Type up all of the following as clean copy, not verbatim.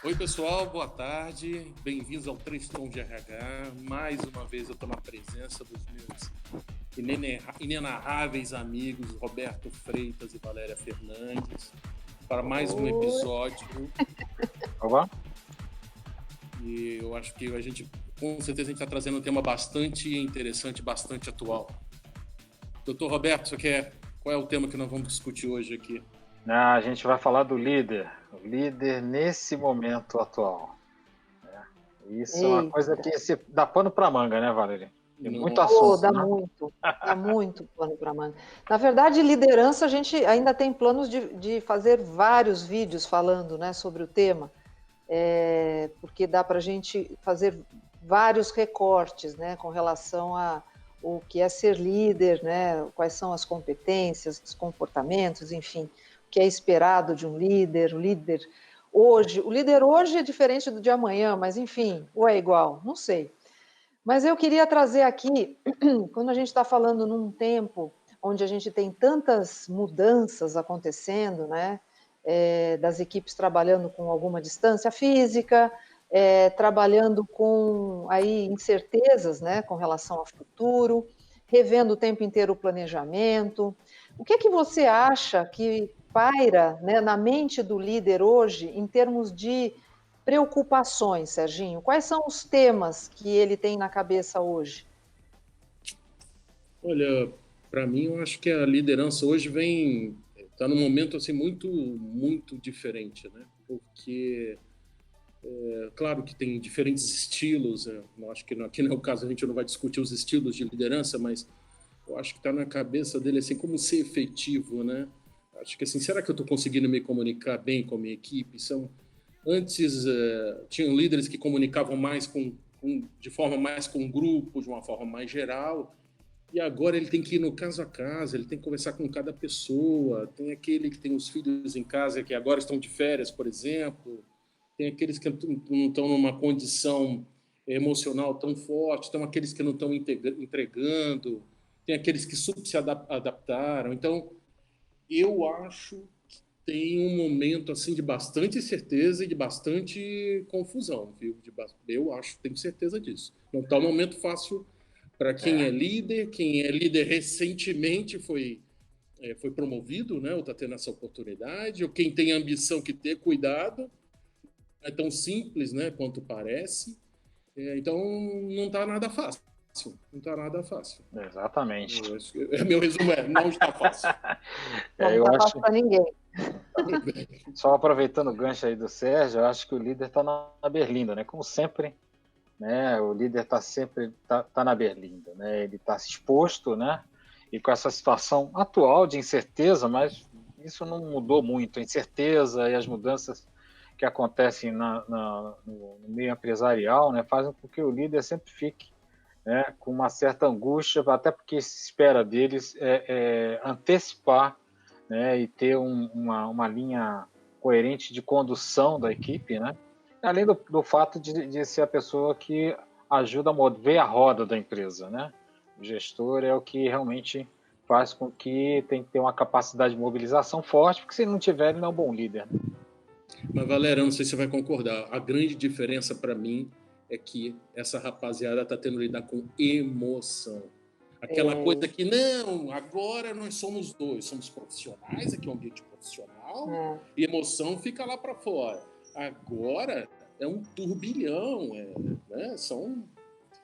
Oi, pessoal, boa tarde. Bem-vindos ao Três Tons de RH. Mais uma vez eu estou na presença dos meus inenarráveis amigos Roberto Freitas e Valéria Fernandes para mais um Oi. episódio. Olá. E eu acho que com certeza, a gente está trazendo um tema bastante interessante, bastante atual. Doutor Roberto, qual é o tema que nós vamos discutir hoje aqui? A gente vai falar do líder, o líder nesse momento atual. Isso é uma coisa Eita. que se dá pano para manga, né, Valeria? Tem muito Oh, assunto, dá né? muito pano para manga. Na verdade, liderança, a gente ainda tem planos de fazer vários vídeos falando, né, sobre o tema, porque dá para a gente fazer vários recortes, né, com relação a o que é ser líder, né, quais são as competências, os comportamentos, enfim, o que é esperado de um líder, o líder hoje é diferente do de amanhã, mas enfim, ou é igual, não sei. Mas eu queria trazer aqui, quando a gente está falando num tempo onde a gente tem tantas mudanças acontecendo, né? Das equipes trabalhando com alguma distância física, trabalhando com aí incertezas, né, com relação ao futuro, revendo o tempo inteiro o planejamento. O que é que você acha que paira, né, na mente do líder hoje em termos de preocupações, Serginho? Quais são os temas que ele tem na cabeça hoje? Olha, para mim, eu acho que a liderança hoje está num momento assim muito diferente, né? Porque claro que tem diferentes estilos. Eu acho que aqui não é o caso, a gente não vai discutir os estilos de liderança, mas eu acho que está na cabeça dele assim como ser efetivo, né? Acho que assim, será que eu estou conseguindo me comunicar bem com a minha equipe? Antes tinham líderes que comunicavam mais de forma mais com grupo, de uma forma mais geral. E agora ele tem que ir no caso a caso, ele tem que conversar com cada pessoa. Tem aquele que tem os filhos em casa que agora estão de férias, por exemplo. Tem aqueles que não estão numa condição emocional tão forte. Tem aqueles que não estão entregando. Tem aqueles que super se adaptaram. Então, eu acho que tem um momento assim de bastante incerteza e de bastante confusão, viu? Eu acho, tenho certeza disso. Não está um momento fácil para quem é líder recentemente foi promovido, né? Ou está tendo essa oportunidade, ou quem tem ambição que ter cuidado, não é tão simples, né? Quanto parece. Então não está nada fácil. Não está nada fácil. Exatamente. Meu resumo não está fácil. Não Eu está acho, fácil para ninguém. só aproveitando o gancho aí do Sérgio, eu acho que o líder está na berlinda, né? Como sempre, né? O líder está sempre tá na berlinda, né? Ele está exposto, né? E com essa situação atual de incerteza, mas isso não mudou muito. A incerteza e as mudanças que acontecem no meio empresarial, né, fazem com que o líder sempre fique, né, com uma certa angústia, até porque se espera deles antecipar, né, e ter uma linha coerente de condução da equipe, né, além do fato de ser a pessoa que ajuda a mover a roda da empresa, né? O gestor é o que realmente faz com que tem que ter uma capacidade de mobilização forte, porque se ele não tiver, ele não é um bom líder. Né? Mas, Valéria, não sei se você vai concordar. A grande diferença para mim é que essa rapaziada está tendo que lidar com emoção. Aquela coisa que, não, agora nós somos dois, somos profissionais, aqui é um ambiente profissional, e emoção fica lá para fora. Agora é um turbilhão, né?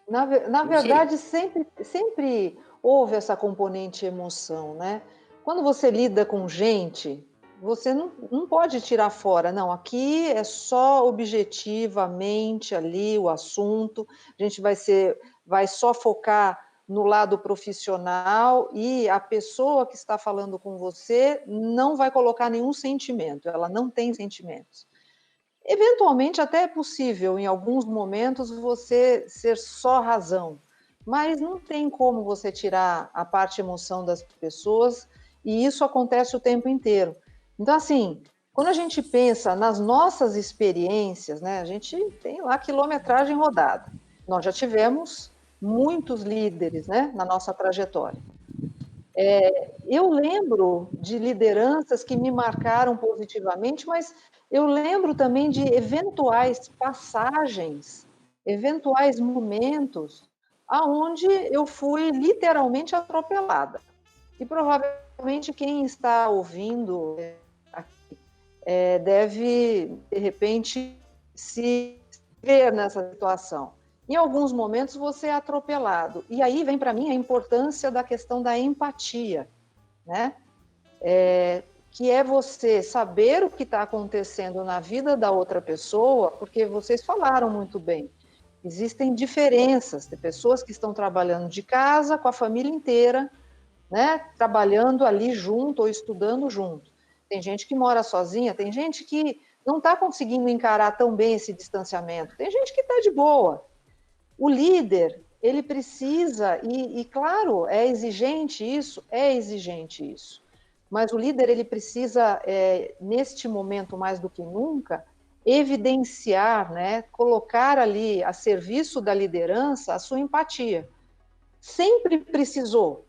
Na verdade, sempre houve essa componente emoção, né? Quando você lida com gente, você não pode tirar fora, não, aqui é só objetivamente ali o assunto, a gente vai só focar no lado profissional e a pessoa que está falando com você não vai colocar nenhum sentimento, ela não tem sentimentos. Eventualmente, até é possível, em alguns momentos, você ser só razão, mas não tem como você tirar a parte emoção das pessoas, e isso acontece o tempo inteiro. Então, assim, quando a gente pensa nas nossas experiências, né, a gente tem lá quilometragem rodada. Nós já tivemos muitos líderes, né, na nossa trajetória. Eu lembro de lideranças que me marcaram positivamente, mas eu lembro também de eventuais passagens, eventuais momentos aonde eu fui literalmente atropelada. E provavelmente quem está ouvindo aqui deve, de repente, se ver nessa situação. Em alguns momentos você é atropelado. E aí vem para mim a importância da questão da empatia, né? Que é você saber o que está acontecendo na vida da outra pessoa, porque vocês falaram muito bem. Existem diferenças de pessoas que estão trabalhando de casa com a família inteira, né? Trabalhando ali junto ou estudando junto. Tem gente que mora sozinha, tem gente que não está conseguindo encarar tão bem esse distanciamento, tem gente que está de boa. O líder, ele precisa, e claro, é exigente isso, mas o líder, ele precisa, neste momento mais do que nunca, evidenciar, né, colocar ali a serviço da liderança a sua empatia. Sempre precisou.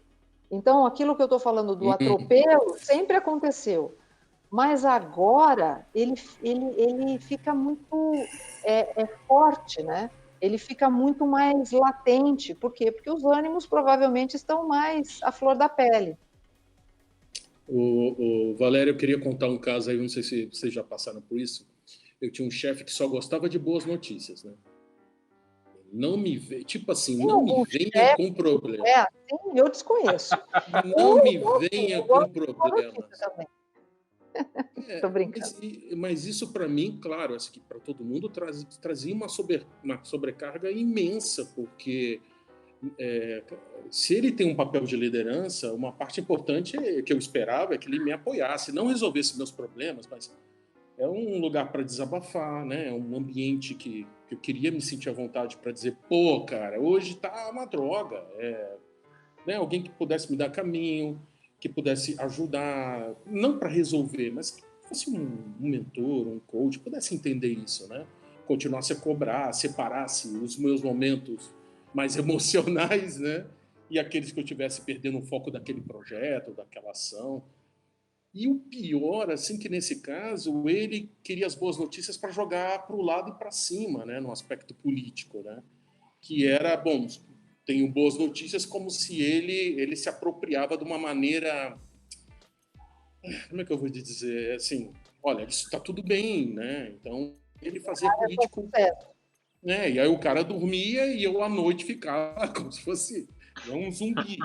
Então, aquilo que eu estou falando do atropelo sempre aconteceu, mas agora ele fica muito forte, né? Ele fica muito mais latente. Por quê? Porque os ânimos provavelmente estão mais à flor da pele. O Valério, eu queria contar um caso aí, não sei se vocês já passaram por isso. Eu tinha um chefe que só gostava de boas notícias, né? Não me venha, tipo assim, não me venha com problemas. Assim, eu desconheço. Não me venha com problemas. Também. Tô brincando. Mas isso para mim, claro, assim, que para todo mundo trazia uma sobrecarga imensa, porque se ele tem um papel de liderança, uma parte importante que eu esperava é que ele me apoiasse, não resolvesse meus problemas, mas é um lugar para desabafar, né? É um ambiente que eu queria me sentir à vontade para dizer, pô, cara, hoje tá uma droga. Né? Alguém que pudesse me dar caminho, que pudesse ajudar, não para resolver, mas que fosse um mentor, um coach, pudesse entender isso, né? Continuasse a cobrar, separasse os meus momentos mais emocionais, né? E aqueles que eu tivesse perdendo o foco daquele projeto, daquela ação. E o pior, assim, que nesse caso, ele queria as boas notícias para jogar para o lado e para cima, né? No aspecto político, né? Que era, bom, tenho boas notícias, como se ele se apropriava de uma maneira, como é que eu vou dizer, assim, olha, isso está tudo bem, né? Então, ele fazia político, né? E aí o cara dormia e eu à noite ficava como se fosse um zumbi.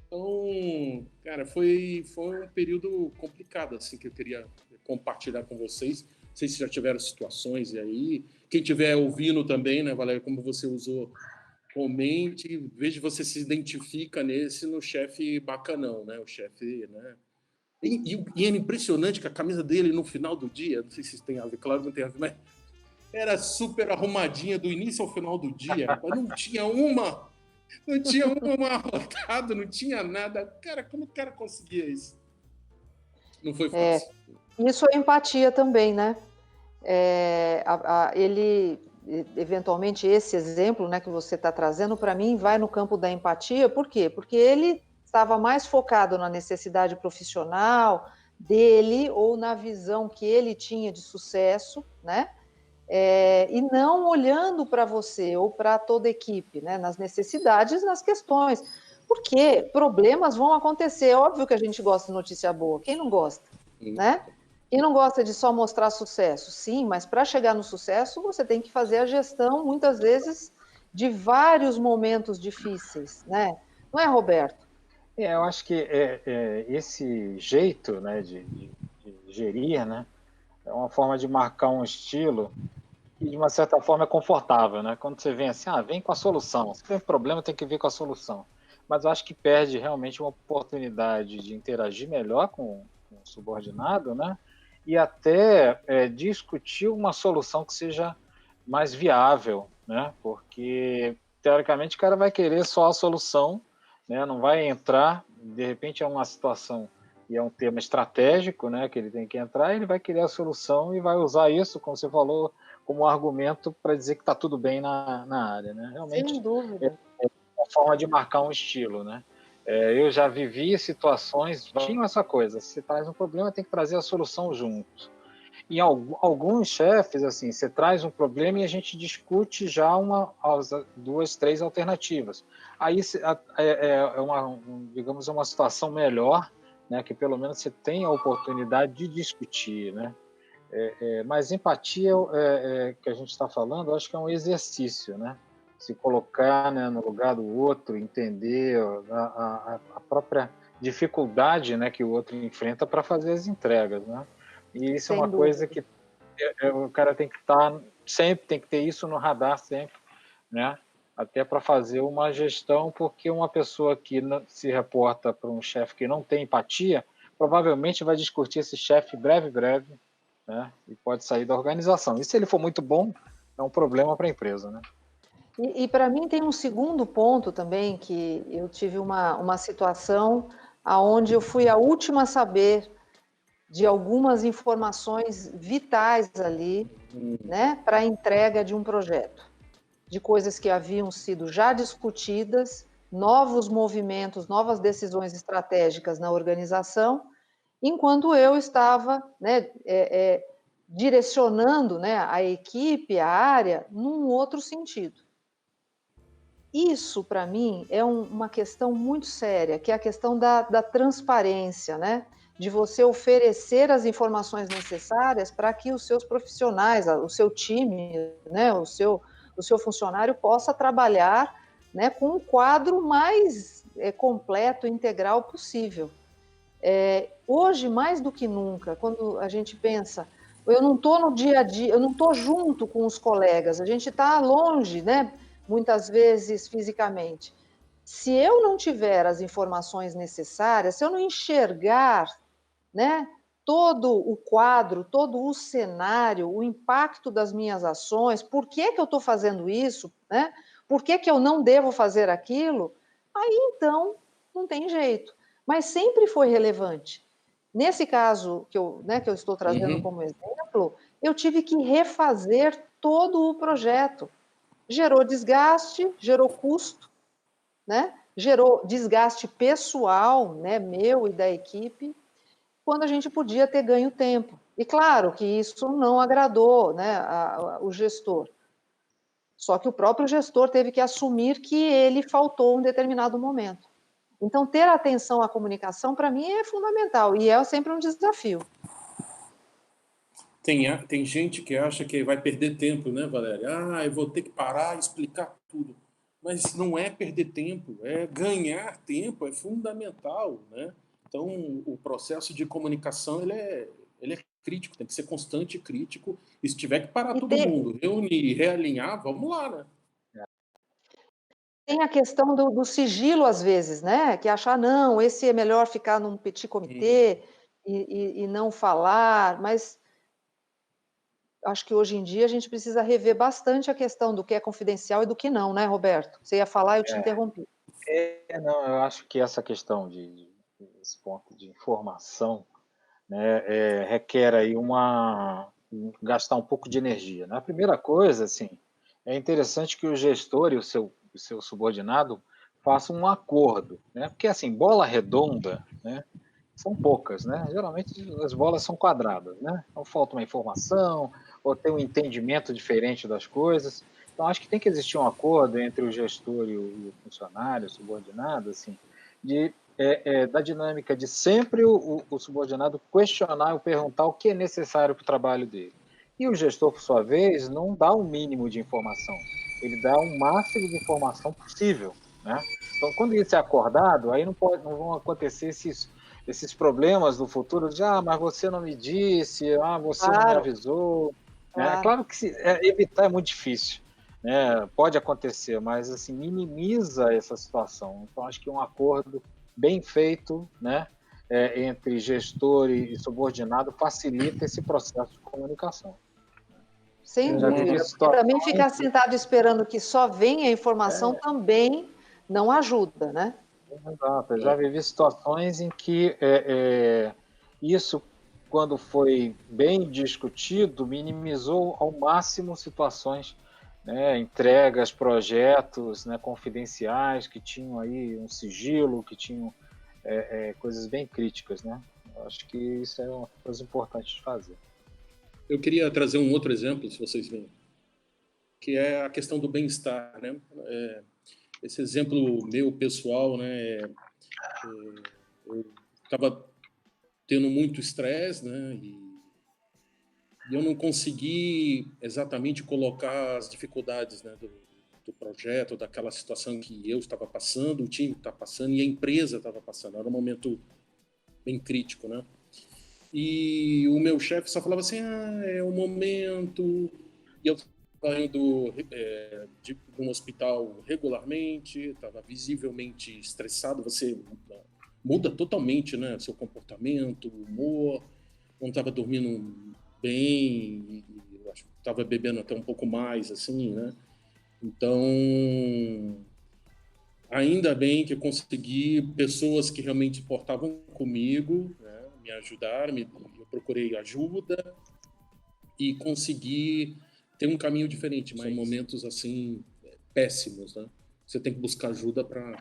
Então, cara, foi um período complicado, assim, que eu queria compartilhar com vocês. Não sei se já tiveram situações e aí. Quem estiver ouvindo também, né, Valéria, como você usou, comente, veja se você se identifica no chefe bacanão, né? O chefe, né? E é impressionante que a camisa dele no final do dia, não sei se tem a ver, claro que não tem a ver, mas era super arrumadinha do início ao final do dia, rapaz. Não tinha uma arrotada, não tinha nada. Cara, como o cara conseguia isso? Não foi fácil. Isso é empatia também, né? Ele, eventualmente, esse exemplo, né, que você está trazendo, para mim, vai no campo da empatia. Por quê? Porque ele estava mais focado na necessidade profissional dele ou na visão que ele tinha de sucesso, né? E não olhando para você ou para toda a equipe, né? Nas necessidades, nas questões. Porque problemas vão acontecer. É óbvio que a gente gosta de notícia boa. Quem não gosta, né? Quem não gosta de só mostrar sucesso? Sim, mas para chegar no sucesso, você tem que fazer a gestão, muitas vezes, de vários momentos difíceis, né? Não é, Roberto? Eu acho que esse jeito, né, de gerir, né, é uma forma de marcar um estilo que, de uma certa forma, é confortável, né? Quando você vem assim, vem com a solução. Se tem problema, tem que vir com a solução. Mas eu acho que perde realmente uma oportunidade de interagir melhor com o subordinado, né? E até discutir uma solução que seja mais viável, né? Porque, teoricamente, o cara vai querer só a solução, né? Não vai entrar, de repente é uma situação e é um tema estratégico, né? Que ele tem que entrar, ele vai querer a solução e vai usar isso, como você falou, como argumento para dizer que está tudo bem na área, né? Realmente, sem dúvida. É uma forma de marcar um estilo, né? Eu já vivi situações, tinha essa coisa, se traz um problema, tem que trazer a solução junto. Em alguns chefes, assim, você traz um problema e a gente discute já duas, três alternativas. Aí digamos, uma situação melhor, né, que pelo menos você tem a oportunidade de discutir, né? Mas empatia, que a gente está falando, eu acho que é um exercício, né? Se colocar, né, no lugar do outro, entender a própria dificuldade, né, que o outro enfrenta para fazer as entregas, né? E isso é Sem uma coisa dúvida. que o cara tem que estar sempre, tem que ter isso no radar sempre, né? Até para fazer uma gestão, porque uma pessoa que se reporta para um chefe que não tem empatia, provavelmente vai discutir esse chefe breve, né? E pode sair da organização. E se ele for muito bom, é um problema para a empresa, né? E para mim tem um segundo ponto também, que eu tive uma situação onde eu fui a última a saber de algumas informações vitais ali, né, para a entrega de um projeto, de coisas que haviam sido já discutidas, novos movimentos, novas decisões estratégicas na organização, enquanto eu estava, né, direcionando, né, a equipe, a área, num outro sentido. Isso, para mim, é uma questão muito séria, que é a questão da transparência, né? De você oferecer as informações necessárias para que os seus profissionais, o seu time, né, o seu funcionário possa trabalhar, né, com um quadro mais completo e integral possível. Hoje, mais do que nunca, quando a gente pensa, eu não estou no dia a dia, eu não estou junto com os colegas, a gente está longe, né? Muitas vezes fisicamente. Se eu não tiver as informações necessárias, se eu não enxergar, né, todo o quadro, todo o cenário, o impacto das minhas ações, por que que eu estou fazendo isso, né? Por que que eu não devo fazer aquilo? Aí então não tem jeito. Mas sempre foi relevante. Nesse caso né, que eu estou trazendo como exemplo, eu tive que refazer todo o projeto. Gerou desgaste, gerou custo, né? Gerou desgaste pessoal, né, meu e da equipe, quando a gente podia ter ganho tempo. E claro que isso não agradou, né, o gestor. Só que o próprio gestor teve que assumir que ele faltou um determinado momento. Então, ter atenção à comunicação, para mim, é fundamental e é sempre um desafio. Tem gente que acha que vai perder tempo, né, Valéria? Eu vou ter que parar e explicar tudo. Mas não é perder tempo, é ganhar tempo, é fundamental, né? Então, o processo de comunicação, ele é crítico, tem que ser constante e crítico. E se tiver que parar E todo mundo, reunir, realinhar, vamos lá, né? tem a questão do sigilo, às vezes, né? Que achar, não, esse é melhor ficar num petit comitê e não falar, mas acho que hoje em dia a gente precisa rever bastante a questão do que é confidencial e do que não, né, Roberto? Você ia falar, eu te interrompi. Não, eu acho que essa questão esse ponto de informação, né, requer aí gastar um pouco de energia, né? A primeira coisa, assim, é interessante que o gestor e o seu subordinado façam um acordo, né? Porque, assim, bola redonda, né, são poucas, né? Geralmente as bolas são quadradas, né? Então falta uma informação ou tem um entendimento diferente das coisas. Então acho que tem que existir um acordo entre o gestor e o funcionário, o subordinado, assim, da dinâmica de sempre o subordinado questionar ou perguntar o que é necessário para o trabalho dele. E o gestor, por sua vez, não dá o mínimo de informação, ele dá o máximo de informação possível, né? Então, quando isso é acordado, aí não vão acontecer esses problemas do futuro de mas você não me disse, você não me Claro, avisou. Né? É claro. claro que evitar é muito difícil, né? Pode acontecer, mas assim, minimiza essa situação. Então, acho que um acordo bem feito, né, entre gestor e subordinado facilita esse processo de comunicação. Sem Eu já vivi dúvida, porque também situações. ficar sentado esperando que só venha a informação também não ajuda, né? Exato, eu já vivi situações em que isso, quando foi bem discutido, minimizou ao máximo situações né, entregas, projetos, né, confidenciais que tinham aí um sigilo, que tinham coisas bem críticas, né? Eu acho que isso é uma coisa importante de fazer. Eu queria trazer um outro exemplo, se vocês veem, que é a questão do bem-estar, né? Esse exemplo meu pessoal, né? Eu estava tendo muito estresse, né? E eu não consegui exatamente colocar as dificuldades, né, do projeto, daquela situação que eu estava passando, o time está passando e a empresa estava passando. Era um momento bem crítico, né? E o meu chefe só falava assim, é um momento. E eu estava indo de um hospital regularmente, estava visivelmente estressado, você muda totalmente, né, seu comportamento, humor, não estava dormindo bem, eu acho que estava bebendo até um pouco mais, assim, né? Então, ainda bem que eu consegui pessoas que realmente importavam comigo, né, me ajudaram, eu procurei ajuda e consegui ter um caminho diferente, mas são momentos assim péssimos, né? Você tem que buscar ajuda para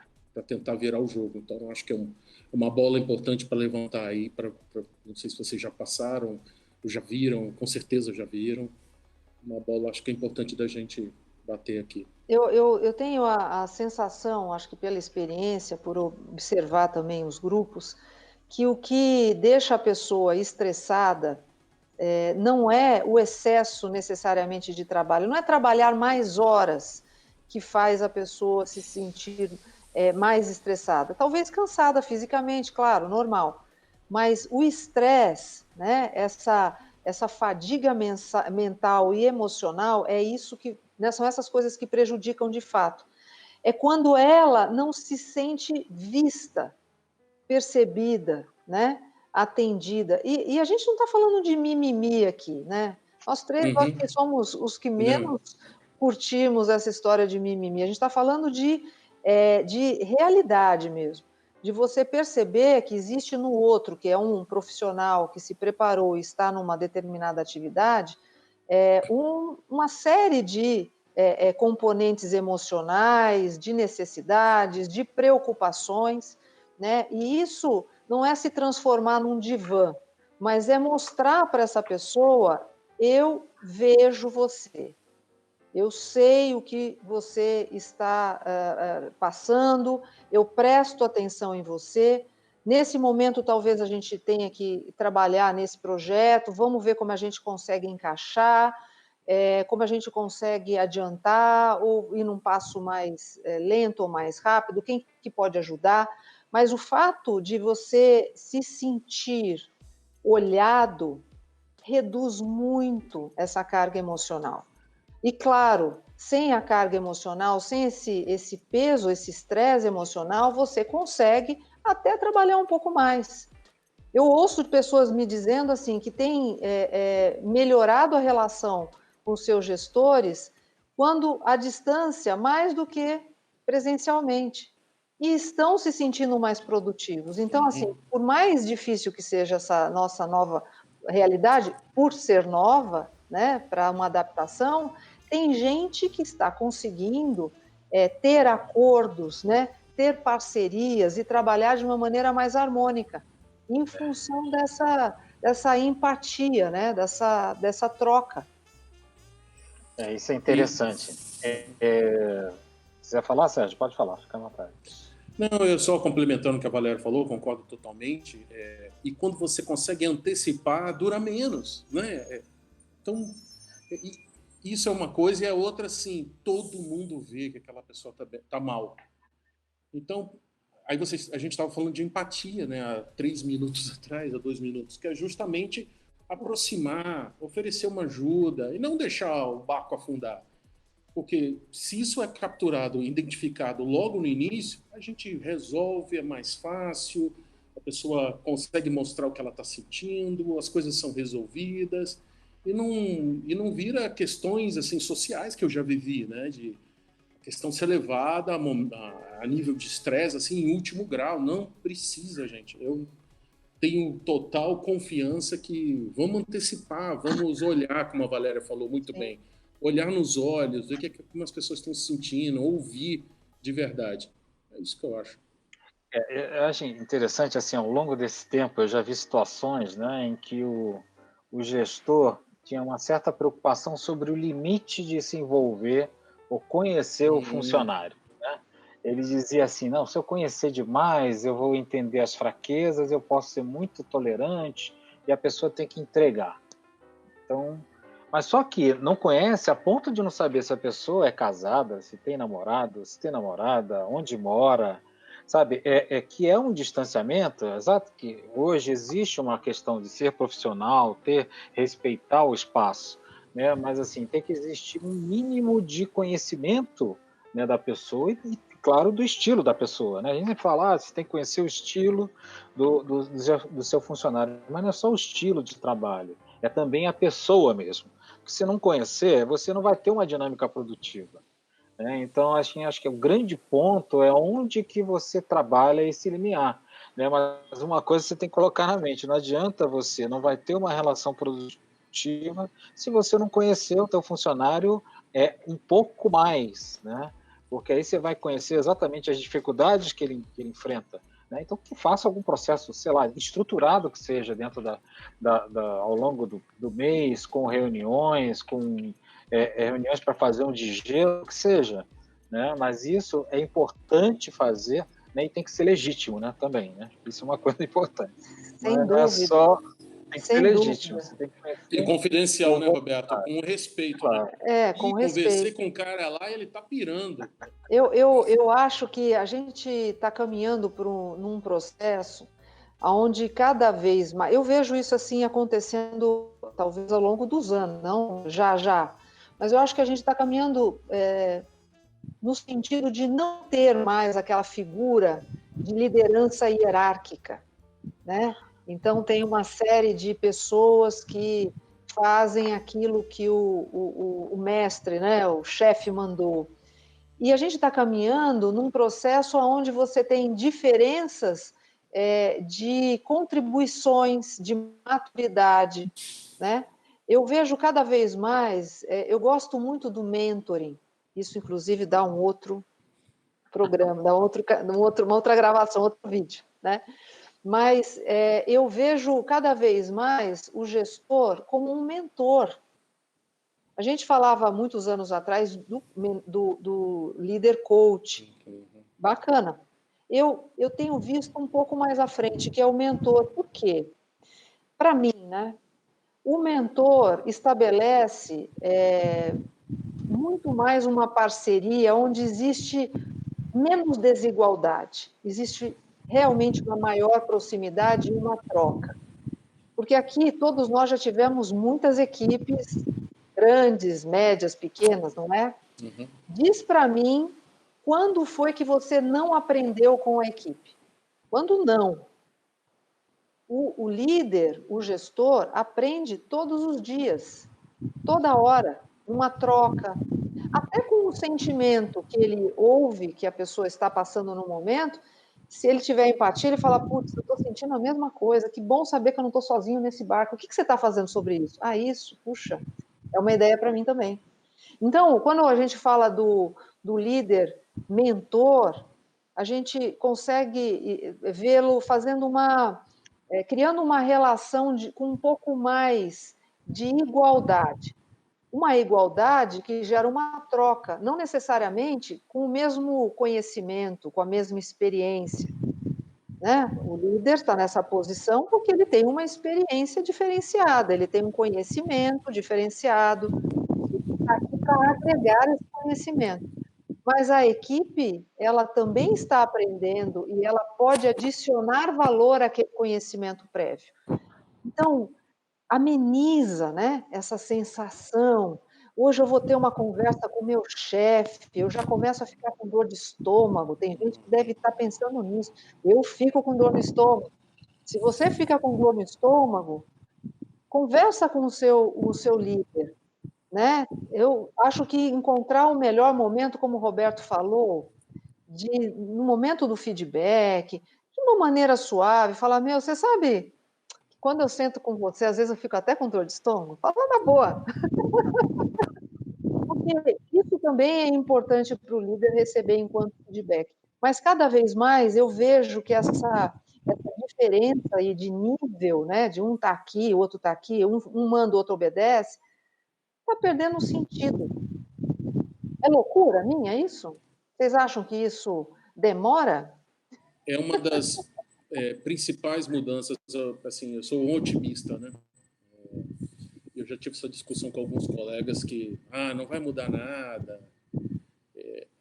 tentar virar o jogo. Então, eu acho que é uma bola importante para levantar aí. Não sei se vocês já passaram, ou já viram, com certeza já viram. Uma bola, acho que é importante da gente bater aqui. Eu tenho a sensação, acho que pela experiência, por observar também os grupos, que o que deixa a pessoa estressada não é o excesso necessariamente de trabalho, não é trabalhar mais horas que faz a pessoa se sentir mais estressada. Talvez cansada fisicamente, claro, normal. Mas o estresse, né, essa fadiga mental e emocional, é isso que, né, são essas coisas que prejudicam de fato. É quando ela não se sente vista, percebida, né? Atendida. E a gente não está falando de mimimi aqui, né? Nós três Uhum. somos os que Não. menos curtimos essa história de mimimi. A gente está falando de realidade mesmo, de você perceber que existe no outro, que é um profissional que se preparou e está numa determinada atividade, uma série de componentes emocionais, de necessidades, de preocupações, né? E isso não é se transformar num divã, mas é mostrar para essa pessoa: eu vejo você, eu sei o que você está passando, eu presto atenção em você. Nesse momento, talvez a gente tenha que trabalhar nesse projeto, vamos ver como a gente consegue encaixar, como a gente consegue adiantar, ou ir num passo mais lento ou mais rápido, quem que pode ajudar. Mas o fato de você se sentir olhado reduz muito essa carga emocional. E claro, sem a carga emocional, sem esse peso, esse estresse emocional, você consegue até trabalhar um pouco mais. Eu ouço de pessoas me dizendo assim que têm melhorado a relação com seus gestores quando à distância mais do que presencialmente. E estão se sentindo mais produtivos. Então, assim, por mais difícil que seja essa nossa nova realidade, por ser nova, né, para uma adaptação, tem gente que está conseguindo ter acordos, né, ter parcerias e trabalhar de uma maneira mais harmônica, em função dessa empatia, né, dessa troca. Isso é interessante. Quiser falar, Sérgio? Pode falar, fica à vontade. Não, eu só complementando o que a Valéria falou, concordo totalmente. E quando você consegue antecipar, dura menos, né? Então, isso é uma coisa, e a outra, assim, todo mundo vê que aquela pessoa tá mal. Então, aí a gente estava falando de empatia, né? Há 3 minutos atrás, há 2 minutos, que é justamente aproximar, oferecer uma ajuda e não deixar o barco afundar. Porque se isso é capturado, identificado logo no início, a gente resolve, é mais fácil, a pessoa consegue mostrar o que ela está sentindo, as coisas são resolvidas e não vira questões assim sociais que eu já vivi, né? De questão ser levada a nível de estresse assim em último grau. Não precisa, gente. Eu tenho total confiança que vamos antecipar, vamos olhar, como a Valéria falou muito Sim. bem, olhar nos olhos, ver como as pessoas estão se sentindo, ouvir de verdade. É isso que eu acho. Eu acho interessante, assim, ao longo desse tempo, eu já vi situações, né, em que o gestor tinha uma certa preocupação sobre o limite de se envolver ou conhecer o funcionário, né? Ele dizia assim, não, se eu conhecer demais, eu vou entender as fraquezas, eu posso ser muito tolerante e a pessoa tem que entregar. Então, mas só que não conhece a ponto de não saber se a pessoa é casada, se tem namorado, se tem namorada, onde mora, sabe? Que é um distanciamento, exato, que hoje existe uma questão de ser profissional, respeitar o espaço, né? Mas assim, tem que existir um mínimo de conhecimento, né, da pessoa e, claro, do estilo da pessoa, né? A gente fala, você tem que conhecer o estilo do seu funcionário, mas não é só o estilo de trabalho, é também a pessoa mesmo. Porque se não conhecer, você não vai ter uma dinâmica produtiva, né? Então, acho que o grande ponto é onde que você trabalha esse limiar, né? Mas uma coisa você tem que colocar na mente, não adianta você, não vai ter uma relação produtiva se você não conhecer o teu funcionário um pouco mais, né? Porque aí você vai conhecer exatamente as dificuldades que ele enfrenta, né? Então, que faça algum processo, sei lá, estruturado que seja dentro ao longo do mês, com reuniões, com reuniões para fazer um digelo, que seja, né? Mas isso é importante fazer, né? E tem que ser legítimo, né? Também, né? Isso é uma coisa importante. Sem Não é dúvida, só tem que ser sem legítimo. dúvida. Você tem que E conhecer confidencial, né, o Roberto? Com respeito, né? claro. Com E conversei respeito. com o cara lá e ele tá pirando. Eu acho que a gente está caminhando num processo onde cada vez mais. Eu vejo isso assim acontecendo, talvez ao longo dos anos, não já. Mas eu acho que a gente está caminhando no sentido de não ter mais aquela figura de liderança hierárquica, né? Então, tem uma série de pessoas que fazem aquilo que o mestre, né, o chefe mandou. E a gente está caminhando num processo onde você tem diferenças de contribuições, de maturidade, né? Eu vejo cada vez mais, eu gosto muito do mentoring, isso inclusive dá um outro programa, dá uma outra gravação, outro vídeo, né? Mas eu vejo cada vez mais o gestor como um mentor. A gente falava muitos anos atrás do líder coach. Bacana. Eu tenho visto um pouco mais à frente, que é o mentor. Por quê? Para mim, né? O mentor estabelece muito mais uma parceria onde existe menos desigualdade, existe realmente uma maior proximidade e uma troca. Porque aqui todos nós já tivemos muitas equipes, grandes, médias, pequenas, não é? Uhum. Diz para mim quando foi que você não aprendeu com a equipe? Quando não? O líder, o gestor, aprende todos os dias, toda hora, uma troca, até com o sentimento que ele ouve que a pessoa está passando no momento, se ele tiver empatia, ele fala, putz, eu estou sentindo a mesma coisa, que bom saber que eu não estou sozinho nesse barco. O que você está fazendo sobre isso? Ah, isso, puxa, é uma ideia para mim também. Então, quando a gente fala do líder mentor, a gente consegue vê-lo fazendo criando uma relação com um pouco mais de igualdade. Uma igualdade que gera uma troca, não necessariamente com o mesmo conhecimento, com a mesma experiência, né? O líder está nessa posição porque ele tem uma experiência diferenciada, ele tem um conhecimento diferenciado, está aqui para agregar esse conhecimento. Mas a equipe, ela também está aprendendo e ela pode adicionar valor àquele conhecimento prévio. Então, ameniza, né, essa sensação. Hoje eu vou ter uma conversa com o meu chefe, eu já começo a ficar com dor de estômago. Tem gente que deve estar pensando nisso. Eu fico com dor no estômago. Se você fica com dor no estômago, conversa com o seu líder, né? Eu acho que encontrar o melhor momento, como o Roberto falou, no momento do feedback, de uma maneira suave, falar, meu, você sabe, quando eu sento com você, às vezes eu fico até com dor de estômago. Fala na boa. porque isso também é importante para o líder receber enquanto feedback. Mas cada vez mais eu vejo que essa diferença aí de nível, né, de um está aqui, o outro está aqui, um manda, o outro obedece, está perdendo sentido. É loucura minha isso? Vocês acham que isso demora? É uma das principais mudanças. Assim, eu sou um otimista, né? Eu já tive essa discussão com alguns colegas que não vai mudar nada.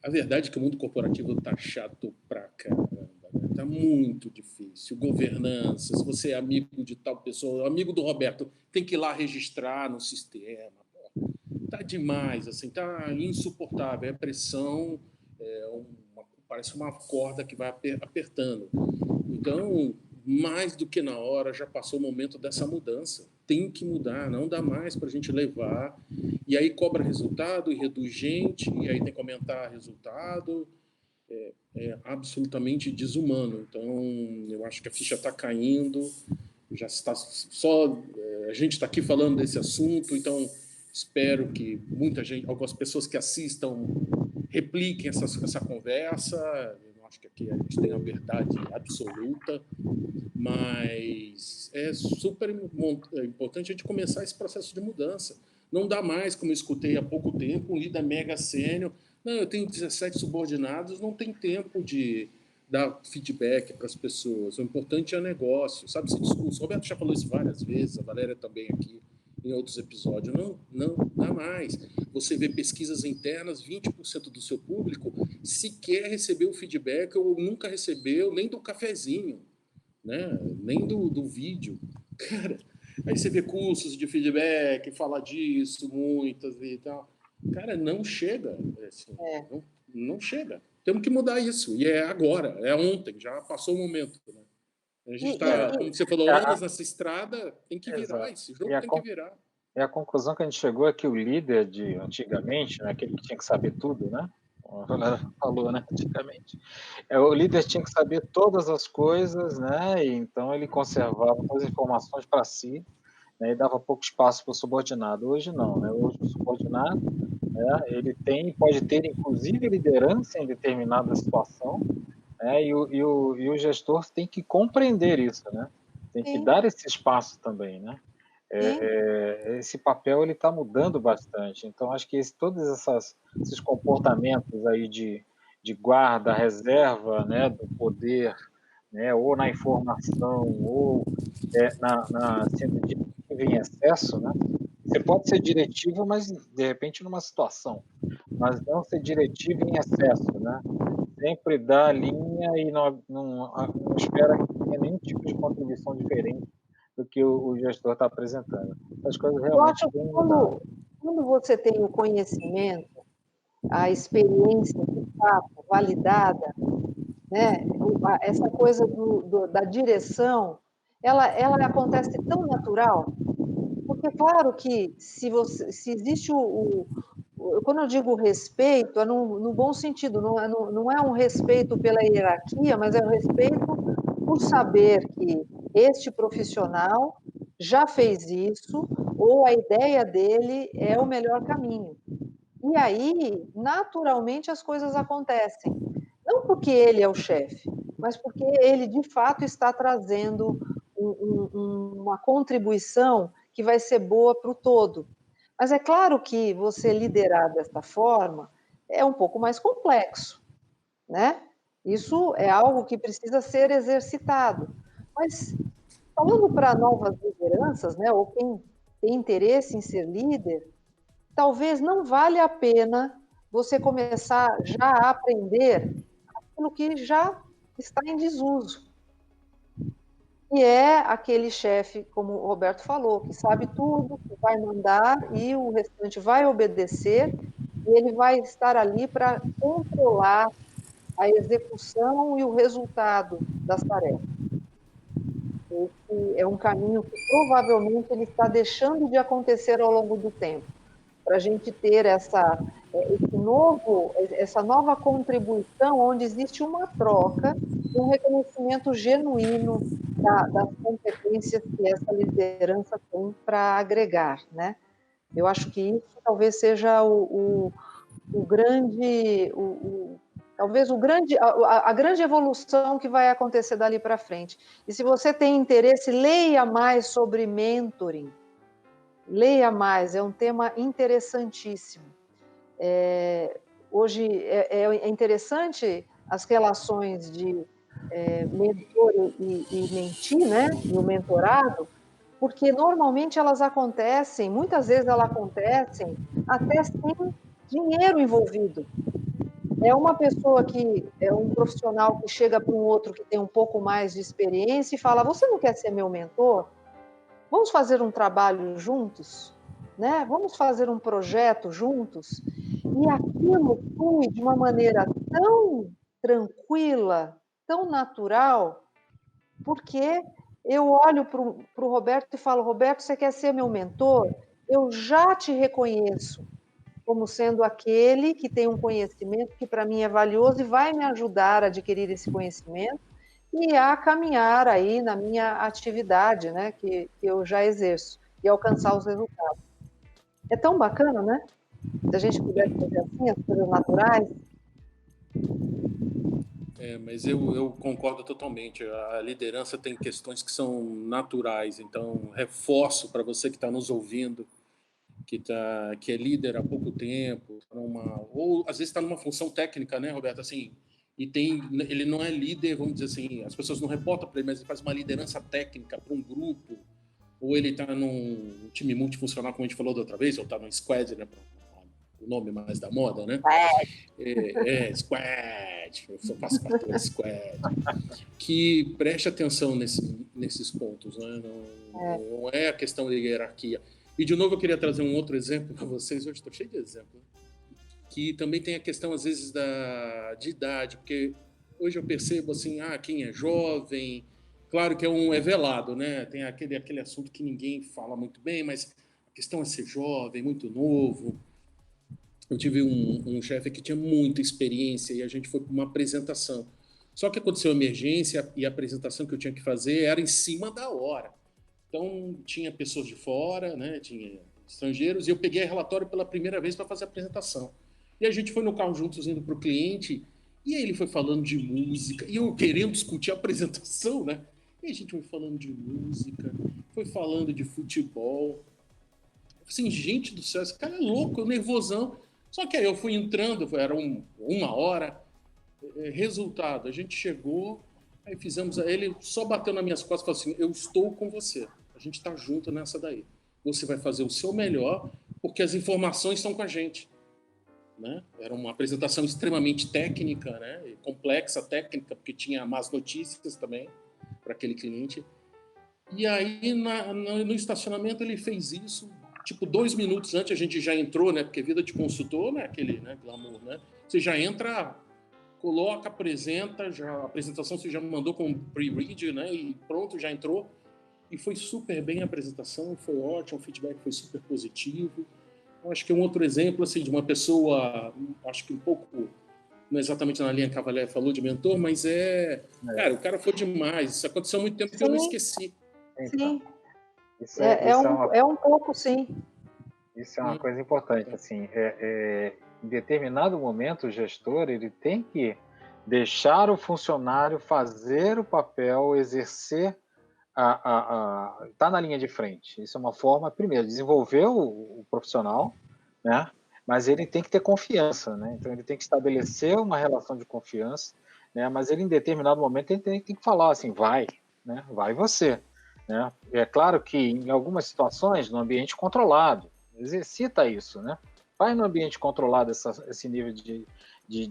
A verdade é que o mundo corporativo está chato pra caramba, né? Tá muito difícil. Governança, se você é amigo de tal pessoa, amigo do Roberto, tem que ir lá registrar no sistema. Tá demais, assim, tá insuportável. É pressão, parece uma corda que vai apertando. Então, mais do que na hora, já passou o momento dessa mudança. Tem que mudar, não dá mais para a gente levar. E aí cobra resultado e reduz gente, e aí tem que aumentar resultado. É absolutamente desumano. Então, eu acho que a ficha está caindo. Já está só. A gente está aqui falando desse assunto, então espero que muita gente, algumas pessoas que assistam, repliquem essa conversa. Eu não acho que aqui a gente tem a verdade absoluta, mas é super importante a gente começar esse processo de mudança. Não dá mais, como eu escutei há pouco tempo, um líder mega sênior. Não, eu tenho 17 subordinados, não tem tempo de dar feedback para as pessoas. O importante é o negócio, sabe esse discurso? O Roberto já falou isso várias vezes, a Valéria também aqui em outros episódios. Não dá mais. Você vê pesquisas internas, 20% do seu público sequer recebeu feedback ou nunca recebeu nem do cafezinho, né? Nem do vídeo. Cara, aí você vê cursos de feedback, fala disso, muitas e tal. Cara, não chega. Assim, não chega. Temos que mudar isso. E é agora, é ontem, já passou o momento. Né? A gente está, como você falou, anos nessa estrada, tem que virar. Esse jogo tem que virar. E a conclusão que a gente chegou é que o líder de antigamente, né, aquele que tinha que saber tudo, né? Como a galera falou, né, antigamente. O líder tinha que saber todas as coisas, né? E então ele conservava todas as informações para si, né, e dava pouco espaço para o subordinado. Hoje não, né? Hoje o subordinado, né, ele pode ter inclusive liderança em determinada situação, né? E o gestor tem que compreender isso, né? Tem que dar esse espaço também, né? Esse papel ele está mudando bastante. Então acho que todos esses comportamentos aí de guarda, reserva, né, do poder, né, ou na informação ou sendo diretivo em excesso, né? Você pode ser diretivo, mas de repente numa situação, mas não ser diretivo em excesso, né? Sempre dá a linha e não espera que tenha nenhum tipo de contribuição diferente do que o gestor está apresentando. As coisas realmente Eu acho que quando você tem o conhecimento, a experiência de fato validada, né, essa coisa da direção, ela acontece tão natural, porque claro que se existe quando eu digo respeito, é no bom sentido, não é um respeito pela hierarquia, mas é um respeito por saber que este profissional já fez isso, ou a ideia dele é o melhor caminho. E aí, naturalmente, as coisas acontecem. Não porque ele é o chefe, mas porque ele, de fato, está trazendo uma contribuição que vai ser boa para o todo. Mas é claro que você liderar desta forma é um pouco mais complexo, né? Isso é algo que precisa ser exercitado. Mas, falando para novas lideranças, né, ou quem tem interesse em ser líder, talvez não valha a pena você começar já a aprender aquilo que já está em desuso. E é aquele chefe, como o Roberto falou, que sabe tudo, que vai mandar e o restante vai obedecer, e ele vai estar ali para controlar a execução e o resultado das tarefas. Esse é um caminho que provavelmente ele está deixando de acontecer ao longo do tempo, para a gente ter essa nova contribuição, onde existe uma troca, um reconhecimento genuíno das competências que essa liderança tem para agregar, né? Eu acho que isso talvez seja o grande, talvez a grande evolução que vai acontecer dali para frente. E se você tem interesse, leia mais sobre mentoring. Leia mais, é um tema interessantíssimo. Hoje é interessante as relações de mentor e mentir, né? E o mentorado, porque normalmente elas acontecem, muitas vezes elas acontecem até sem dinheiro envolvido. É uma pessoa que é um profissional que chega para um outro que tem um pouco mais de experiência e fala: "Você não quer ser meu mentor? Vamos fazer um trabalho juntos, né? Vamos fazer um projeto juntos". E aquilo flui de uma maneira tão tranquila, tão natural, porque eu olho para o Roberto e falo: "Roberto, você quer ser meu mentor? Eu já te reconheço como sendo aquele que tem um conhecimento que para mim é valioso e vai me ajudar a adquirir esse conhecimento e a caminhar aí na minha atividade, né, que eu já exerço, e alcançar os resultados". É tão bacana, né, se a gente pudesse fazer assim, as coisas naturais. Mas eu concordo totalmente. A liderança tem questões que são naturais. Então, reforço para você que está nos ouvindo, que é líder há pouco tempo, ou às vezes está numa função técnica, né, Roberto? Assim, ele não é líder, vamos dizer assim, as pessoas não reportam para ele, mas ele faz uma liderança técnica para um grupo, ou ele está num time multifuncional, como a gente falou da outra vez, ou está num squad, né? O nome mais da moda, né? Squad, eu faço parte do squad, que preste atenção nesses pontos, né? Não é a questão de hierarquia. E, de novo, eu queria trazer um outro exemplo para vocês, hoje estou cheio de exemplos, que também tem a questão, às vezes, de idade, porque hoje eu percebo, assim, quem é jovem, claro que é velado, né? Tem aquele assunto que ninguém fala muito bem, mas a questão é ser jovem, muito novo. Eu tive um chefe que tinha muita experiência e a gente foi para uma apresentação. Só que aconteceu emergência e a apresentação que eu tinha que fazer era em cima da hora. Então, tinha pessoas de fora, né? Tinha estrangeiros, e eu peguei relatório pela primeira vez para fazer a apresentação. E a gente foi no carro juntos indo para o cliente, e aí ele foi falando de música, e eu querendo discutir a apresentação, né? E a gente foi falando de música, foi falando de futebol. Assim, gente do céu, esse cara é louco, nervosão. Só que aí eu fui entrando, era uma hora. Resultado, a gente chegou, aí fizemos. Ele só bateu nas minhas costas e falou assim: "Eu estou com você, a gente está junto nessa daí. Você vai fazer o seu melhor, porque as informações estão com a gente". Né? Era uma apresentação extremamente técnica, né? E complexa, técnica, porque tinha más notícias também para aquele cliente. E aí, no estacionamento, ele fez isso. Tipo, 2 minutos antes a gente já entrou, né? Porque vida de consultor não é aquele, né, glamour, né? Você já entra, coloca, apresenta, a apresentação você já me mandou com pre-read, né? E pronto, já entrou. E foi super bem a apresentação, foi ótimo, o feedback foi super positivo. Eu acho que é um outro exemplo, assim, de uma pessoa, acho que um pouco, não é exatamente na linha que a Valéria falou de mentor, mas cara, o cara foi demais. Isso aconteceu há muito tempo que eu não Sim, esqueci. sim. Então, É um pouco, sim. isso é uma coisa importante. Assim, em determinado momento, o gestor ele tem que deixar o funcionário fazer o papel, exercer, tá na linha de frente. Isso é uma forma, primeiro, desenvolver o profissional, né? Mas ele tem que ter confiança, né? Então ele tem que estabelecer uma relação de confiança, né? Mas ele, em determinado momento, ele tem que falar assim: vai, né? Vai você, né? É claro que em algumas situações, no ambiente controlado, exercita isso, né? Vai no ambiente controlado esse nível de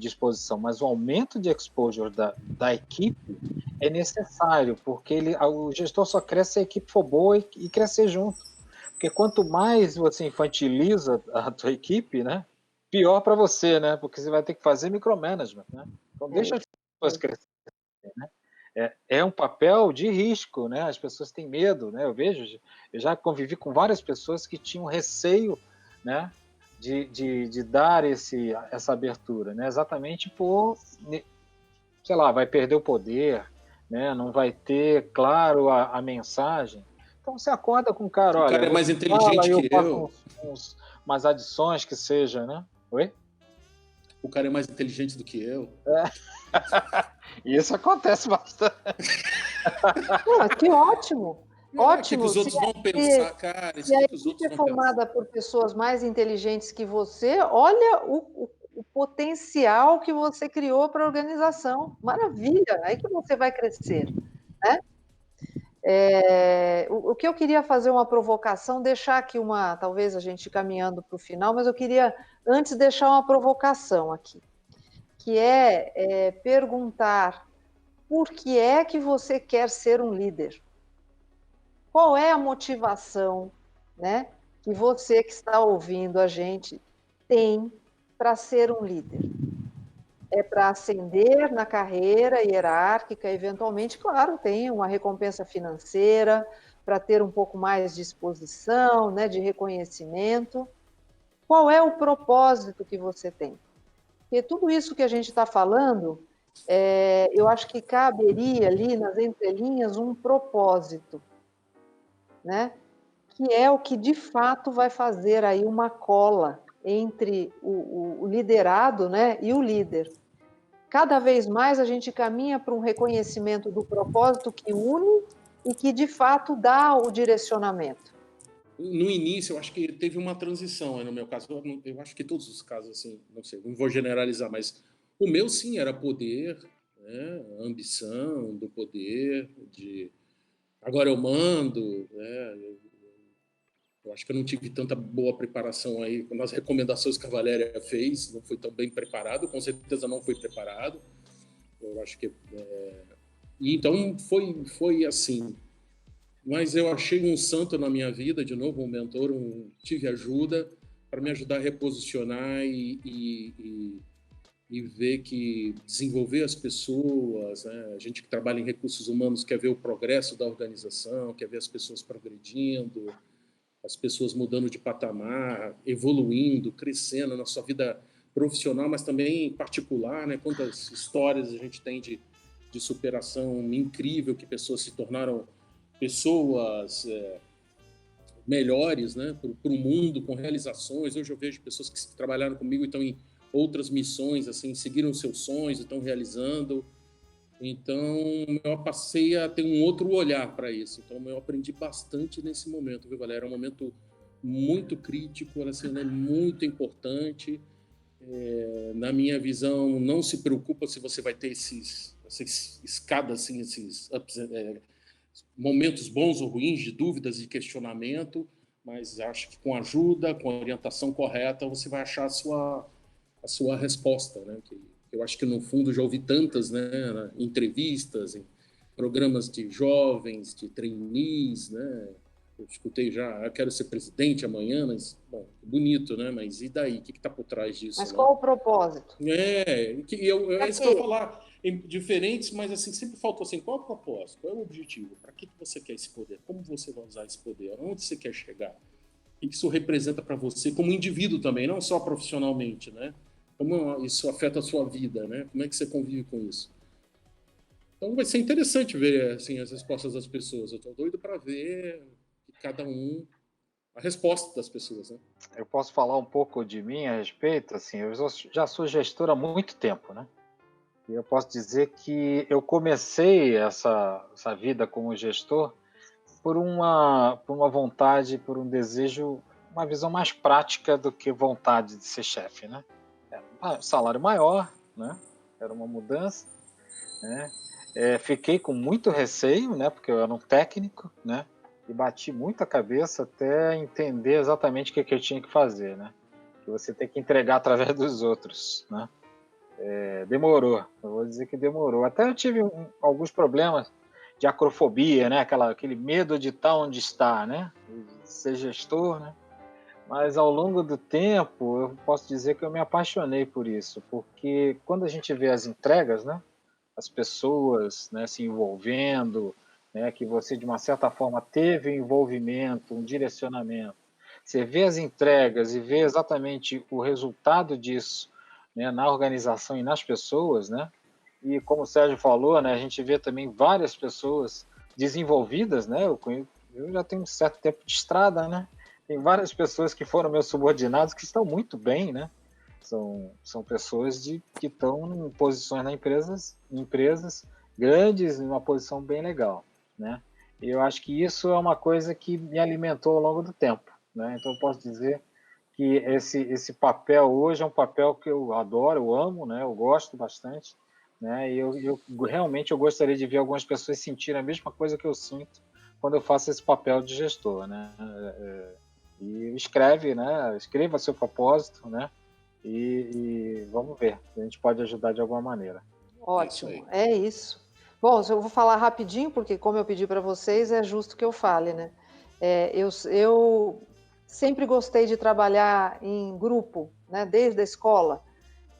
exposição, mas o aumento de exposure da equipe é necessário, porque o gestor só cresce se a equipe for boa e crescer junto. Porque quanto mais você infantiliza a tua equipe, né, pior para você, né? Porque você vai ter que fazer micromanagement, né? Então deixa as pessoas crescerem, né? É um papel de risco, né? As pessoas têm medo, né? Eu já convivi com várias pessoas que tinham receio, né, de dar essa abertura, né? Exatamente por, sei lá, vai perder o poder, né? Não vai ter claro a mensagem. Então você acorda com o cara, O olha, cara é mais você inteligente fala, eu que faço eu. umas adições que seja, né? Oi? O cara é mais inteligente do que eu. E isso acontece bastante. Pô, que ótimo! Não, o que Ótimo! os outros vão pensar, cara? Isso Se a que os equipe outros é vão pensar. formada por pessoas mais inteligentes que você, olha o potencial que você criou para a organização. Maravilha! Aí que você vai crescer, né? O que eu queria fazer uma provocação, deixar aqui talvez a gente caminhando para o final, mas eu queria antes deixar uma provocação aqui, que é perguntar por que é que você quer ser um líder? Qual é a motivação, né, que você que está ouvindo a gente tem para ser um líder? É para ascender na carreira hierárquica, eventualmente, claro, tem uma recompensa financeira, para ter um pouco mais de exposição, né, de reconhecimento. Qual é o propósito que você tem? Porque tudo isso que a gente está falando, eu acho que caberia ali nas entrelinhas um propósito, né? Que é o que de fato vai fazer aí uma cola entre o liderado, né, e o líder. Cada vez mais a gente caminha para um reconhecimento do propósito que une e que de fato dá o direcionamento. No início, eu acho que teve uma transição, no meu caso. Eu acho que todos os casos, assim, não sei, não vou generalizar, mas o meu, sim, era poder, né, ambição do poder, de agora eu mando, né, eu acho que eu não tive tanta boa preparação aí nas recomendações que a Valéria fez, não fui tão bem preparado, com certeza não fui preparado. Eu acho que e então foi assim. Mas eu achei um santo na minha vida, de novo, um mentor, tive ajuda para me ajudar a reposicionar e ver que desenvolver as pessoas, né? A gente que trabalha em recursos humanos quer ver o progresso da organização, quer ver as pessoas progredindo, as pessoas mudando de patamar, evoluindo, crescendo na sua vida profissional, mas também particular, né? Quantas histórias a gente tem de superação incrível, que pessoas se tornaram pessoas melhores, né, para o mundo, com realizações. Hoje eu vejo pessoas que trabalharam comigo e estão em outras missões, assim, seguiram seus sonhos e estão realizando. Então, eu passei a ter um outro olhar para isso. Então, eu aprendi bastante nesse momento, viu, galera? É um momento muito crítico, assim, né? Muito importante. Na minha visão, não se preocupa se você vai ter essas escadas, assim, esses ups, momentos bons ou ruins, de dúvidas e questionamento, mas acho que com ajuda, com a orientação correta, você vai achar a sua resposta, né? Que eu acho que no fundo já ouvi tantas, né, entrevistas, em programas de jovens, de trainees, né? Eu escutei já, eu quero ser presidente amanhã, mas, bom, bonito, né? Mas e daí? O que está por trás disso, Mas né? qual o propósito? É Para isso que eu quê? ia falar, em diferentes, mas assim, sempre faltou assim, qual é o propósito, qual é o objetivo, para que você quer esse poder, como você vai usar esse poder, aonde você quer chegar, o que isso representa para você como indivíduo também, não só profissionalmente, né? Como isso afeta a sua vida, né? Como é que você convive com isso? Então vai ser interessante ver assim as respostas das pessoas. Eu estou doido para ver cada um a resposta das pessoas, né? Eu posso falar um pouco de mim a respeito, assim, já sou gestor há muito tempo, né? E eu posso dizer que eu comecei essa vida como gestor por uma vontade, por um desejo, uma visão mais prática do que vontade de ser chefe, né? Era um salário maior, né? Era uma mudança, né? Fiquei com muito receio, né? Porque eu era um técnico, né? E bati muito a cabeça até entender exatamente o que eu tinha que fazer, né? Que você tem que entregar através dos outros, né? Demorou, eu vou dizer que demorou. Até eu tive alguns problemas de acrofobia, né? Aquele medo de estar onde está, né? De ser gestor, né? Mas ao longo do tempo, eu posso dizer que eu me apaixonei por isso, porque quando a gente vê as entregas, né? As pessoas, né, se envolvendo, né? Que você de uma certa forma teve um envolvimento, um direcionamento. Você vê as entregas e vê exatamente o resultado disso, né, na organização e nas pessoas, né? E como o Sérgio falou, né, a gente vê também várias pessoas desenvolvidas, né? Eu eu já tenho um certo tempo de estrada, né? Tem várias pessoas que foram meus subordinados que estão muito bem, né? São pessoas que estão em posições em empresas grandes, em uma posição bem legal, né? E eu acho que isso é uma coisa que me alimentou ao longo do tempo, né? Então eu posso dizer que esse papel hoje é um papel que eu adoro, eu amo, né? Eu gosto bastante, né? E eu realmente eu gostaria de ver algumas pessoas sentirem a mesma coisa que eu sinto quando eu faço esse papel de gestor, né? E escreve, né? Escreva seu propósito, né? E vamos ver se a gente pode ajudar de alguma maneira. Ótimo, é isso. Bom, eu vou falar rapidinho, porque como eu pedi para vocês, é justo que eu fale, né? Eu sempre gostei de trabalhar em grupo, né? Desde a escola.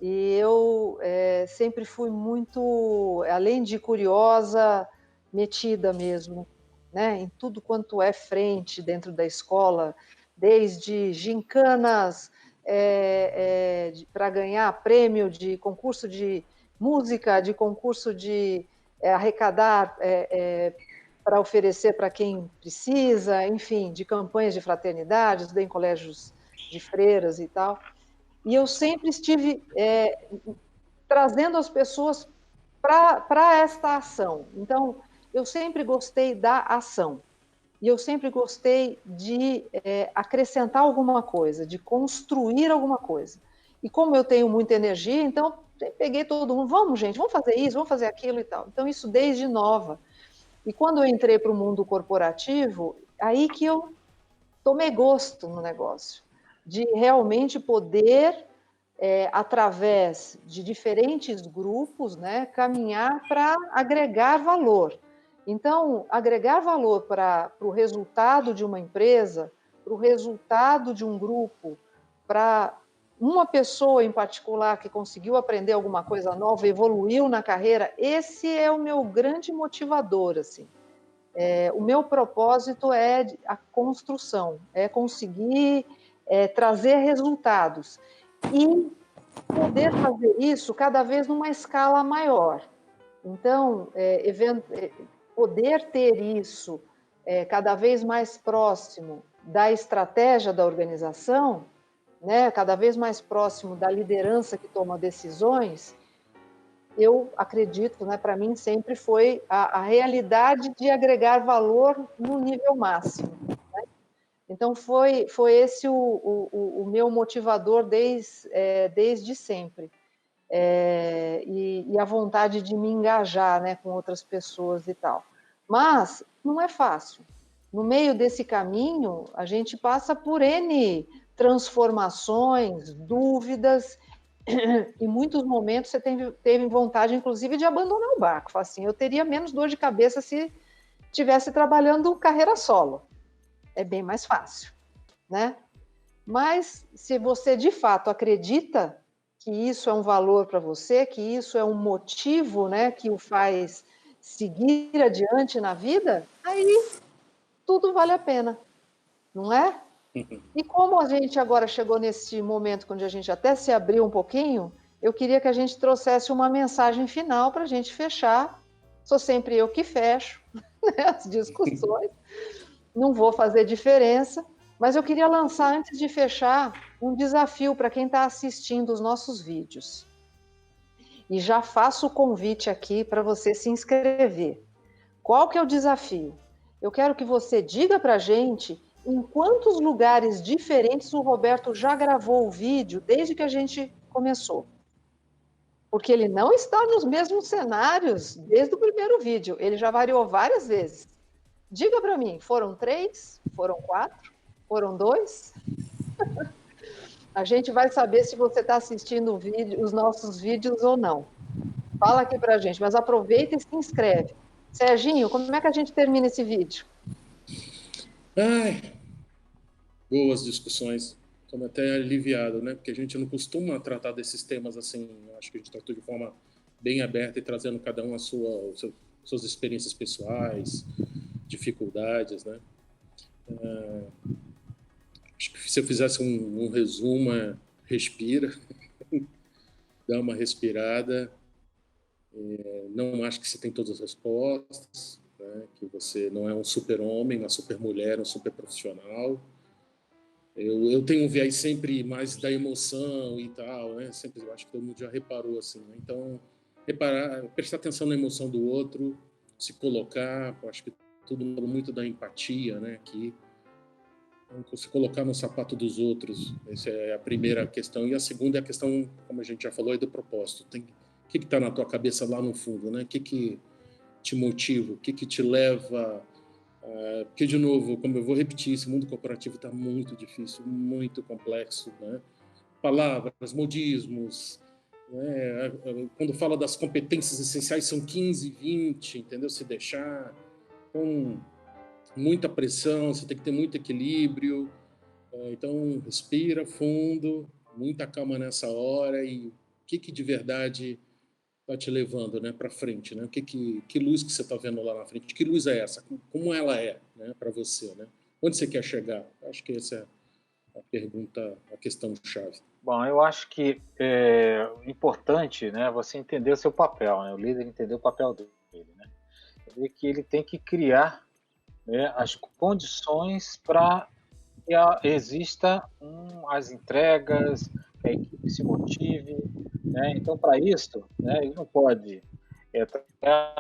E eu sempre fui muito, além de curiosa, metida mesmo, né? Em tudo quanto é frente dentro da escola, desde gincanas para ganhar prêmio de concurso de música, de concurso de arrecadar para oferecer para quem precisa, enfim, de campanhas de fraternidade, estudei em colégios de freiras e tal. E eu sempre estive trazendo as pessoas para esta ação. Então, eu sempre gostei da ação. E eu sempre gostei de acrescentar alguma coisa, de construir alguma coisa. E como eu tenho muita energia, então peguei todo mundo, vamos gente, vamos fazer isso, vamos fazer aquilo e tal. Então isso desde nova. E quando eu entrei para o mundo corporativo, aí que eu tomei gosto no negócio, de realmente poder, através de diferentes grupos, né, caminhar para agregar valor. Então, agregar valor para o resultado de uma empresa, para o resultado de um grupo, para uma pessoa em particular que conseguiu aprender alguma coisa nova, evoluiu na carreira, esse é o meu grande motivador, assim. O meu propósito é a construção, é conseguir trazer resultados e poder fazer isso cada vez numa escala maior. Então, poder ter isso cada vez mais próximo da estratégia da organização, né, cada vez mais próximo da liderança que toma decisões, eu acredito, né, para mim sempre foi a realidade de agregar valor no nível máximo. Né? Então foi esse o meu motivador desde sempre. E a vontade de me engajar, né, com outras pessoas e tal. Mas não é fácil. No meio desse caminho, a gente passa por N transformações, dúvidas, em muitos momentos você teve vontade, inclusive, de abandonar o barco. Fala assim, eu teria menos dor de cabeça se estivesse trabalhando carreira solo. É bem mais fácil, né? Mas se você de fato acredita que isso é um valor para você, que isso é um motivo, né, que o faz seguir adiante na vida, aí tudo vale a pena, não é? E como a gente agora chegou nesse momento onde a gente até se abriu um pouquinho, eu queria que a gente trouxesse uma mensagem final para a gente fechar. Sou sempre eu que fecho, né, as discussões, não vou fazer diferença, mas eu queria lançar, antes de fechar, um desafio para quem está assistindo os nossos vídeos. E já faço o convite aqui para você se inscrever. Qual que é o desafio? Eu quero que você diga para a gente em quantos lugares diferentes o Roberto já gravou o vídeo desde que a gente começou. Porque ele não está nos mesmos cenários desde o primeiro vídeo, ele já variou várias vezes. Diga para mim, foram 3? Foram 4? Foram 2? A gente vai saber se você está assistindo os nossos vídeos ou não. Fala aqui para a gente, mas aproveita e se inscreve. Serginho, como é que a gente termina esse vídeo? Ai, boas discussões. Estou até aliviado, né? Porque a gente não costuma tratar desses temas assim. Eu acho que a gente tratou de forma bem aberta e trazendo cada um suas experiências pessoais, dificuldades, né? Acho que se eu fizesse um resumo, respira, dá uma respirada. Não acho que se tem todas as respostas, né? né? Que você não é um super-homem, uma super-mulher, um super-profissional. Eu tenho um viés sempre mais da emoção e tal, né? Sempre, eu acho que todo mundo já reparou assim, né? Então, prestar atenção na emoção do outro, se colocar, eu acho que tudo muito da empatia, né? Aqui, então, se colocar no sapato dos outros, essa é a primeira questão. E a segunda é a questão, como a gente já falou, é do propósito. O que está na tua cabeça lá no fundo, né? O que te motiva? O que te leva? Porque, de novo, como eu vou repetir, esse mundo corporativo está muito difícil, muito complexo, né? Palavras, modismos, né? Quando fala das competências essenciais, são 15, 20, entendeu? Se deixar. Então, muita pressão, você tem que ter muito equilíbrio. Então, respira fundo, muita calma nessa hora e o que de verdade está te levando, né, para frente, né? Que luz que você está vendo lá na frente? Que luz é essa? Como ela é, né, para você, né? Onde você quer chegar? Acho que essa é a pergunta, a questão chave. Bom, eu acho que é importante, né, você entender o seu papel, né? O líder entender o papel dele, né? E que ele tem que criar, né, as condições para que exista as entregas, que a equipe se motive, né? Então, para isso, né, ele não pode entrar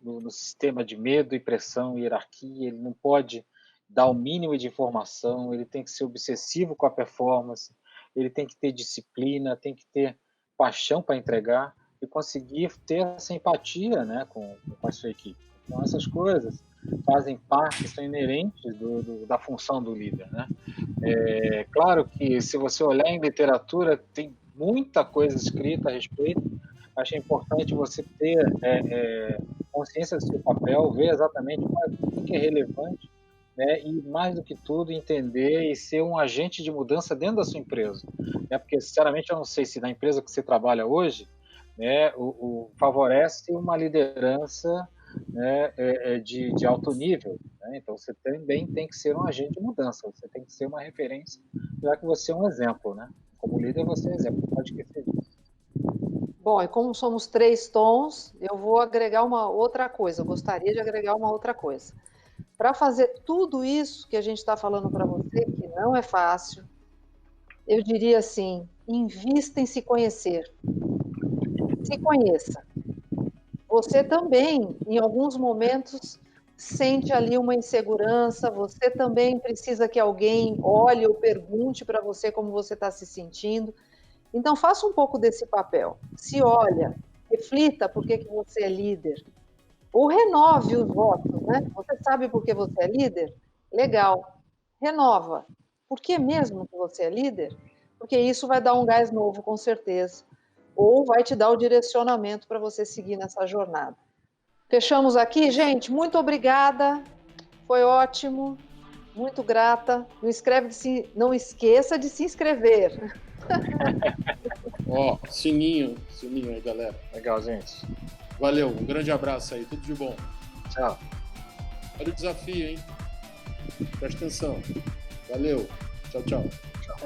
no sistema de medo e pressão e hierarquia, ele não pode dar o mínimo de informação, ele tem que ser obsessivo com a performance, ele tem que ter disciplina, tem que ter paixão para entregar e conseguir ter essa empatia, né, com a sua equipe. Então, essas coisas fazem parte, são inerentes da função do líder, né? É claro que, se você olhar em literatura, tem muita coisa escrita a respeito. Acho importante você ter consciência do seu papel, ver exatamente o que é relevante, né? E, mais do que tudo, entender e ser um agente de mudança dentro da sua empresa, né? Porque, sinceramente, eu não sei se na empresa que você trabalha hoje, né, favorece uma liderança, né, de alto nível, né? Então, você também tem que ser um agente de mudança, você tem que ser uma referência, já que você é um exemplo, né? Como líder, você é exemplo, pode esquecer disso. Bom, e como somos 3 tons, eu vou agregar uma outra coisa, eu gostaria de agregar uma outra coisa. Para fazer tudo isso que a gente está falando para você, que não é fácil, eu diria assim, invista em se conhecer. Se conheça. Você também, em alguns momentos, sente ali uma insegurança, você também precisa que alguém olhe ou pergunte para você como você está se sentindo. Então, faça um pouco desse papel. Se olha, reflita por que você é líder. Ou renove os votos, né? Você sabe por que você é líder? Legal. Renova. Por que mesmo que você é líder? Porque isso vai dar um gás novo, com certeza. Ou vai te dar o direcionamento para você seguir nessa jornada. Fechamos aqui, gente. Muito obrigada. Foi ótimo. Muito grata. Não esqueça de se inscrever. Ó, sininho aí, galera. Legal, gente. Valeu, um grande abraço aí, tudo de bom. Tchau. Olha o desafio, hein? Presta atenção. Valeu. Tchau, tchau. Tchau.